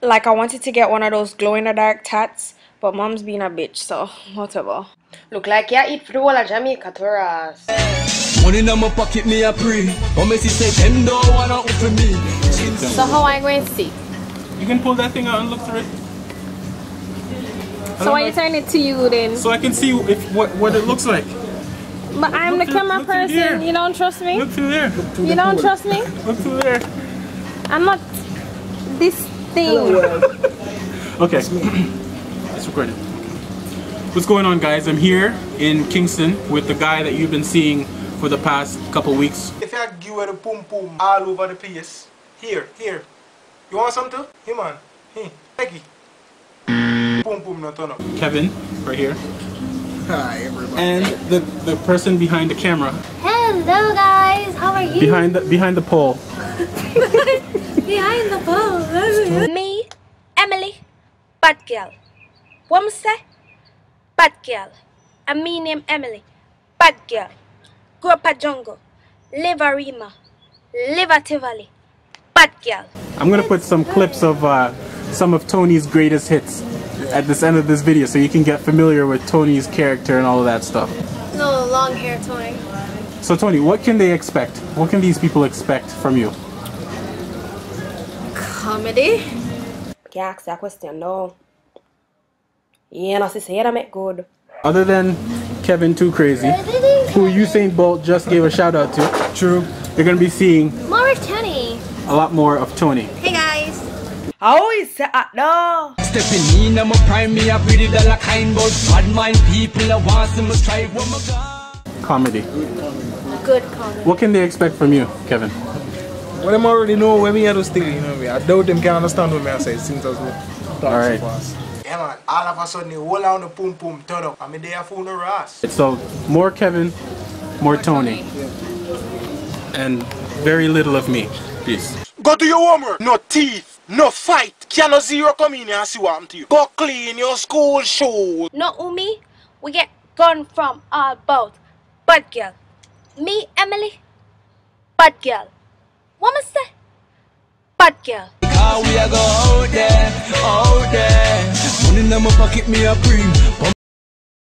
Like I wanted to get one of those glow in the dark tats, but mom's being a bitch, so whatever. Look like you eat for the whole of Jamaica to us. Money in my pocket, me a pre. But me say them don't wanna open for me. So how am I going to see? You can pull that thing out and look through it. So why you turn it to you then? So I can see what it looks like. But I'm the camera person. You don't trust me? Look through there. You don't trust me? Look through there. I'm not this thing. Okay. It's recorded. What's going on, guys? I'm here in Kingston with the guy that you've been seeing for the past couple weeks. If I give you the pum pum all over the place, here. You want some too? Here, man. Here, Peggy. Pum pum no turn up. Kevin, right here. Hi, everybody. And the person behind the camera. Hello guys, how are you? Behind the pole. Behind the pole. Me, Emily, bad girl. What me say? Bad girl. And me name Emily, bad girl. Grow up a jungle. Live a Rima. Live a Tivoli. Bad girl. I'm gonna put some clips of some of Tony's greatest hits at this end of this video, so you can get familiar with Tony's character and all of that stuff. No, long hair, Tony. So Tony, what can they expect? What can these people expect from you? Comedy? Can't ask that question, no. Yeah, no, say that make good. Other than Kevin Too Crazy, who Usain Bolt just gave a shout out to. True. You're gonna be seeing More Tony. a lot more of Tony. Hey guys. How is that? No. Stepping in, I'm a prime, me a pretty dollar kind, but bad mind people I want them to try one more God. Comedy. Good comedy. What can they expect from you, Kevin? Well, them already know where me are to still, you know me. I doubt them can understand what me I say since I was talking Alright. so fast. Yeah, man. All of a sudden, the whole on the pum pum turn up. I mean, they are fooling the ass. So more Kevin, more Tony, and very little of me. Peace. Go do your homework. No teeth, no fight. Can zero come in here and see what I'm to you. Go clean your school shoes. No, Umi, we get gone from all both. Bad girl. Me, Emily, bad girl. What me say? Bad girl. How we a go out there. Money in my pocket, me a pre. But